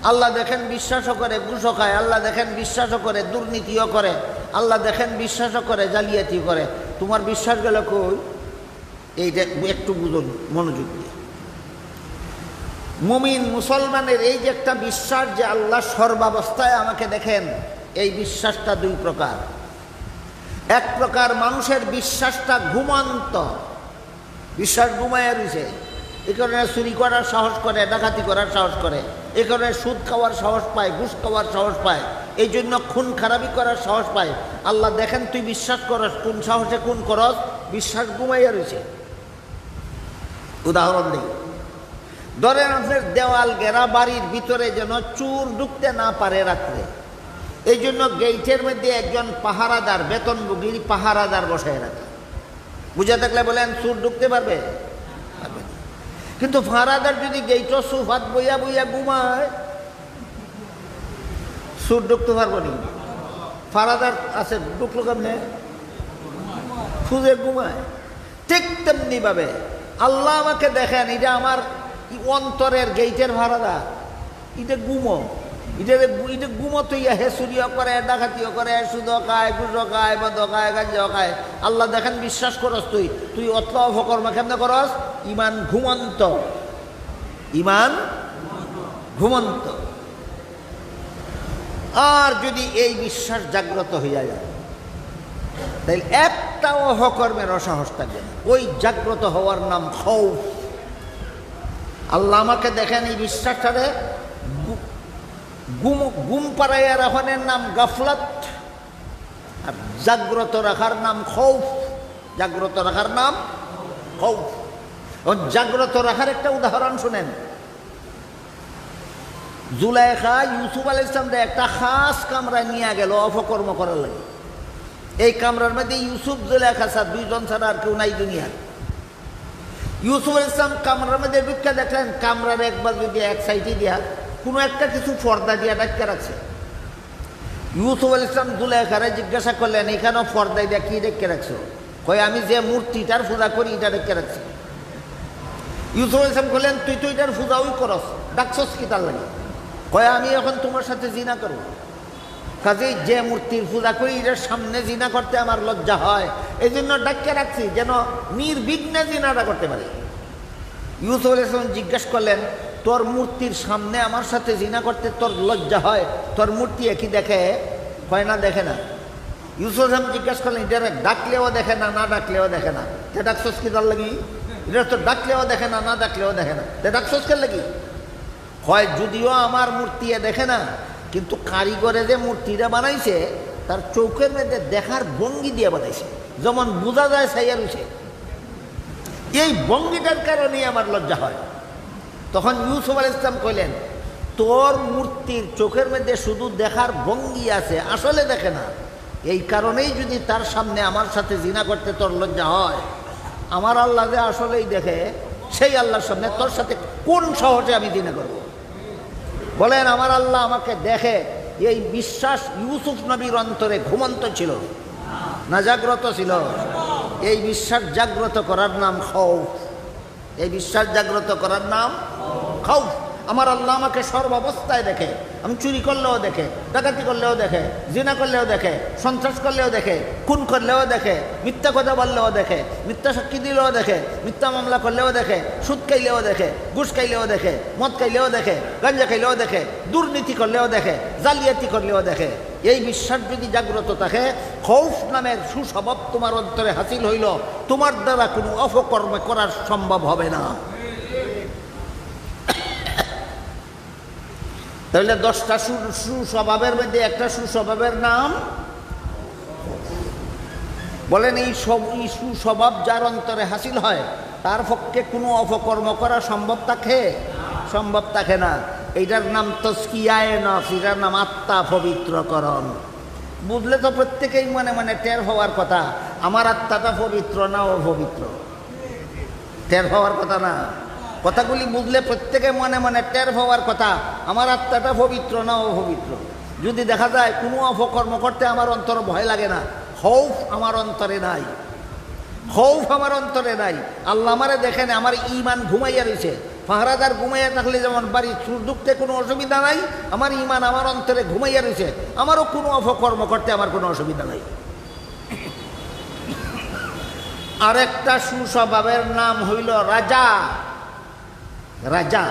আল্লাহ দেখেন বিশ্বাসও করে, ঘুষও খায়। আল্লাহ দেখেন বিশ্বাসও করে, দুর্নীতিও করে। আল্লাহ দেখেন বিশ্বাসও করে, জালিয়াতি করে। তোমার বিশ্বাস গেল কই? এইটা একটু বুঝুন মনোযোগ দিয়ে। মুমিন মুসলমানের এই যে একটা বিশ্বাস যে আল্লাহ সর্বাবস্থায় আমাকে দেখেন, এই বিশ্বাসটা 2 প্রকার। এক প্রকার মানুষের বিশ্বাসটা ঘুমন্ত, বিশ্বাস ঘুমায় রয়েছে। এ কারণে চুরি করার সাহস করে, ডাকাতি করার সাহস করে, এ কারণে সুদ খাওয়ার সাহস পায়, ঘুষ খাওয়ার সাহস পায়, এই জন্য খুন খারাপি করার সাহস পায়। আল্লাহ দেখেন তুই বিশ্বাস করস, কোন সাহসে খুন করস? বিশ্বাস ঘুমাইয়া রয়েছে। উদাহরণ দিই, ধরেন আপনার দেওয়াল ঘেরা বাড়ির ভিতরে যেন চোর ঢুকতে না পারে রাত্রে, এই জন্য গেইটের মধ্যে একজন পাহারাদার, বেতনভোগী পাহারাদার বসায় রাখে। বুঝে থাকলে বলেন চোর ঢুকতে পারবে? কিন্তু পাহারাদার যদি গেইটও সুফাত বইয়া বইয়া ঘুমায়, চোর ঢুকতে পারবো নি? পাহারাদার আছে, ঢুকলো কেমনে? খুঁজে ঘুমায়। ঠিক তেমনি ভাবে আল্লাহ আমাকে দেখেন, এটা আমার অন্তরের গেইটের পাহারাদার, এটা ঘুমো, এটা ঘুমতো ইয়া হে চুরিও করে, ডাকাতিও করে, সুদও খায়, ঘুষও খায়, মদও খায়, গাঞ্জাও খায়। আল্লাহ দেখেন বিশ্বাস করস, তুই অতলা অপকর্ম কেমনে করস? ইমান ঘুমন্ত, ইমান ঘুমন্ত। আর যদি এই বিশ্বাস জাগ্রত হইয়া যায়, তাই একটাও অহকর্মের অসাহস থাকবে না। ওই জাগ্রত হওয়ার নাম খৌফ। আল্লাহ আমাকে দেখেন এই বিশ্বাসটারে গুম পাড়াইয়া রাখনের নাম গাফলাত, আর জাগ্রত রাখার নাম খৌফ। জাগ্রত রাখার নাম খৌফ। জাগ্রত রাখার একটা উদাহরণ শুনেন। জুলাইখা ইউসুফ আলাইহিস সালামকে একটা খাস কামরায় নিয়ে গেল অপকর্ম করার লাগে। এই কামরার মধ্যে ইউসুফ জুলাইখা ছাড়া দুইজন ছাড়া আর কেউ নাই দুনিয়ার। ইউসুফ আলাইহিস সালাম কামরার মধ্যে ঢুকে দেখলেন কামরার একবার যদি এক সাইডে দিয়া কোনো একটা কিছু পর্দা দিয়া ডাক্কে রাখছে। ইউসুফ আলাইহিস সালাম জুলাইখারে জিজ্ঞাসা করলেন, এখানেও পর্দা দিয়া কি ডেকে রাখছো? কয়, আমি যে মূর্তিটার পূজা করি এটা ডেকে রাখছি। ইউসুফ আলাইহিস সালাম বললেন, তুই তো এটার পূজাও করস, ডাকছস কি তার লাগে? কয়, আমি এখন তোমার সাথে জিনা করব, কাজেই যে মূর্তির পূজা করি এটার সামনে জিনা করতে আমার লজ্জা হয়, এই জন্য ডাক্কে রাখছি যেন নির্বিঘ্নে জিনাটা করতে পারে। ইউসুফ আলাইহিস সালাম জিজ্ঞাসা করলেন, তোর মূর্তির সামনে আমার সাথে জিনা করতে তোর লজ্জা হয়? তোর মূর্তি একই দেখে? হয় না, দেখে না। ইউসুফ আলাইহিস সালাম জিজ্ঞাসা করলেন, এটা ডাকলেও দেখে না, না ডাকলেও দেখে না, তে ডাকছস কি তার লাগি? এটা তো ডাকলেও দেখে না, না ডাকলেও দেখে না, তে ডাকছস কে লাগি? হয় যদিও আমার মূর্তি দেখে না, কিন্তু কারিগরে যে মূর্তিটা বানাইছে তার চোখের মধ্যে দেখার ভঙ্গি দিয়ে বানাইছে, যেমন বোঝা যায় সাইয়া রয়েছে, এই ভঙ্গিটার কারণেই আমার লজ্জা হয়। তখন ইউসুফ আলাইহিস সালাম কইলেন, তোর মূর্তির চোখের মধ্যে শুধু দেখার ভঙ্গি আছে, আসলে দেখে না, এই কারণেই যদি তার সামনে আমার সাথে জিনা করতে তোর লজ্জা হয়, আমার আল্লাহ যে আসলেই দেখে, সেই আল্লাহর সামনে তোর সাথে কোন সহজে আমি জিনা করব? বলেন, আমার আল্লাহ আমাকে দেখে, এই বিশ্বাস ইউসুফ নবীর অন্তরে ঘুমন্ত ছিল না জাগ্রত ছিল? এই বিশ্বাস জাগ্রত করার নাম খৌফ। এই বিশ্বাস জাগ্রত করার নাম খৌফ। আমার আল্লাহ আমাকে সর্বাবস্থায় দেখে, আমি চুরি করলেও দেখে, ডাকাতি করলেও দেখে, জিনা করলেও দেখে, সন্ত্রাস করলেও দেখে, খুন করলেও দেখে, মিথ্যা কথা বললেও দেখে, মিথ্যা সাক্ষী দিলেও দেখে, মিথ্যা মামলা করলেও দেখে, সুদ খাইলেও দেখে, ঘুষ খাইলেও দেখে, মদ খাইলেও দেখে, গাঞ্জা খাইলেও দেখে, দুর্নীতি করলেও দেখে, জালিয়াতি করলেও দেখে। এই বিশ্বাস যদি জাগ্রত থাকে, খৌফ নামের সুস্বভাব তোমার অন্তরে হাসিল হইল, তোমার দ্বারা কোনো অপকর্ম করার সম্ভব হবে না। তাহলে 10টা সুস্বভাবের মধ্যে একটা সুস্বভাবের নাম, বলেন এই সুস্বভাব যার অন্তরে হাসিল হয় তার পক্ষে কোনো অপকর্ম করা সম্ভব থাকে? সম্ভব থাকে না। এইটার নাম তাজকিয়ায়ে নফস, এটার নাম আত্মা পবিত্রকরণ। বুঝলে তো প্রত্যেকেই মনে মনে টের হওয়ার কথা, আমার আত্মাটা পবিত্র না অপবিত্র? টের হওয়ার কথা না? কথাগুলি বুঝলে প্রত্যেকে মনে মনে টের হওয়ার কথা, আমার আত্মাটা পবিত্র না অপবিত্র। যদি দেখা যায় কোনো অপকর্ম করতে আমার অন্তর ভয় লাগে না, খৌফ আমার অন্তরে নাই, খৌফ আমার অন্তরে নাই। আল্লাহ আমারে দেখেন, আমার ঈমান ঘুমাইয়া রয়েছে, পাহারাদার ঘুমাইয়া থাকলে যেমন বাড়ি সুর ঢুকতে কোনো অসুবিধা নাই, আমার ঈমান আমার অন্তরে ঘুমাইয়া রয়েছে, আমারও কোনো অপকর্ম করতে আমার কোনো অসুবিধা নাই। আরেকটা সুস্বভাবের নাম হইল রাজা। রাজা,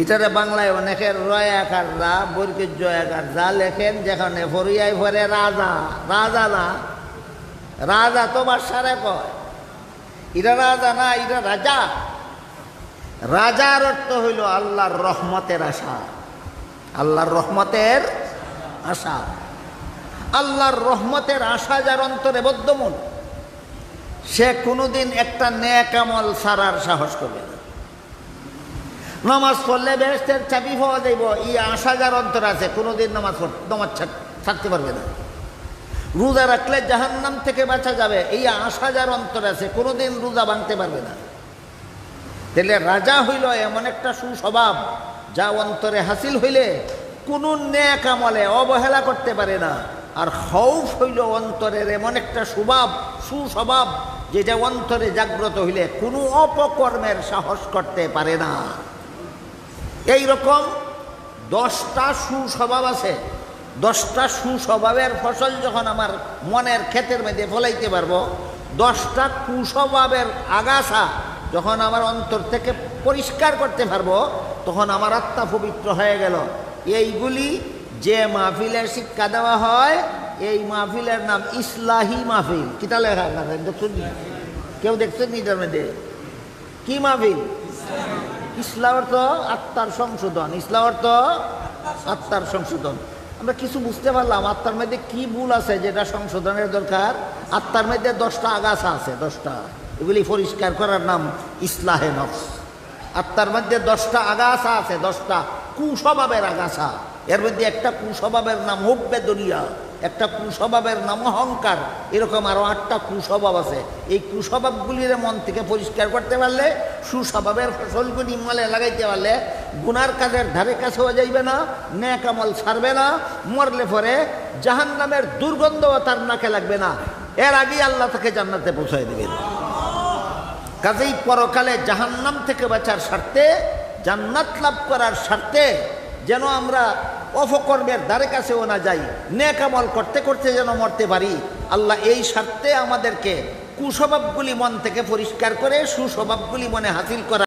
এটারে বাংলায় অনেকের রয় আকার রা, বর্গের জয় আকার যা লেখেন, যেখানে ফরিয়াই ভরে রাজা। রাজা না, রাজা তো বাদশারে কয়, এটা রাজা না, এটা রাজা। রাজার অর্থ হইল আল্লাহর রহমতের আশা। আল্লাহর রহমতের আশা, আল্লাহর রহমতের আশা যার অন্তরে বদ্ধমূল, সে কোনোদিন একটা নেক আমল ছাড়ার সাহস করবে না। নামাজ পড়লে বেহেশতের চাবি পাওয়া যাইব, এই আশা যার অন্তর আছে, কোনোদিন নামাজ ছাড়তে পারবে না। রোজা রাখলে জাহান্নাম থেকে বাঁচা যাবে, এই আশা যার অন্তর আছে, কোনোদিন রোজা ভাঙতে পারবে না। তাহলে রাজা হইল এমন একটা সুস্বভাব যা অন্তরে হাসিল হইলে কোনো নেক আমলে অবহেলা করতে পারে না। আর খৌফ হইল অন্তরের এমন একটা সুস্বভাব যেটা অন্তরে জাগ্রত হইলে কোনো অপকর্মের সাহস করতে পারে না। এই রকম 10টা সুস্বভাব আছে। 10টা সুস্বভাবের ফসল যখন আমার মনের ক্ষেতের মধ্যে ফলাইতে পারবো, 10টা কুস্বভাবের আগাছা যখন আমার অন্তর থেকে পরিষ্কার করতে পারবো, তখন আমার আত্মা পবিত্র হয়ে গেল। এইগুলি যে মাহফিলের শিক্ষা দেওয়া হয় এই মাহফিলের নাম ইসলাহি মাহফিল। কিতা লেখা দেখছেন? কেউ দেখছেন নি? এটার মধ্যে কি মাহফিল? ইসলাম অর্থ আত্মার সংশোধন। ইসলাম অর্থ আত্মার সংশোধন। আমরা কিছু বুঝতে পারলাম আত্মার মধ্যে কি ভুল আছে যেটা সংশোধনের দরকার। আত্মার মধ্যে 10টা আগাছা আছে, 10টা। এগুলি পরিষ্কার করার নাম ইসলাহে নফস। আত্মার মধ্যে 10টা আগাছা আছে, 10টা কুস্বভাবের আগাছা। এর মধ্যে একটা কুস্বভাবের নাম হুব্বে দুনিয়া, একটা কুস্বভাবের নাম অহংকার, এরকম আরো 8টা কুস্বভাব আছে। এই কুস্বভাবগুলির মন থেকে পরিষ্কার করতে পারলে, সুস্বভাবের ফসলগুলি মলে লাগাইতে পারলে গুনার কাজের ধারে কাছেও যাইবে না, নেক আমল ছাড়বে না, মরলে পরে জাহান্নামের দুর্গন্ধও তার নাকে লাগবে না। এর আগেই আল্লাহ তাকে জান্নাতে পৌঁছায় দেবেন। কাজেই পরকালে জাহান্নাম থেকে বাঁচার স্বার্থে, জান্নাত লাভ করার স্বার্থে যেন আমরা অপকর্মের দ্বারে কাছেও না যাই, নেক আমল করতে করতে যেন মরতে পারি, আল্লাহ এই স্বার্থে আমাদেরকে কুস্বভাবগুলি মন থেকে পরিষ্কার করে সুস্বভাবগুলি মনে হাসিল করা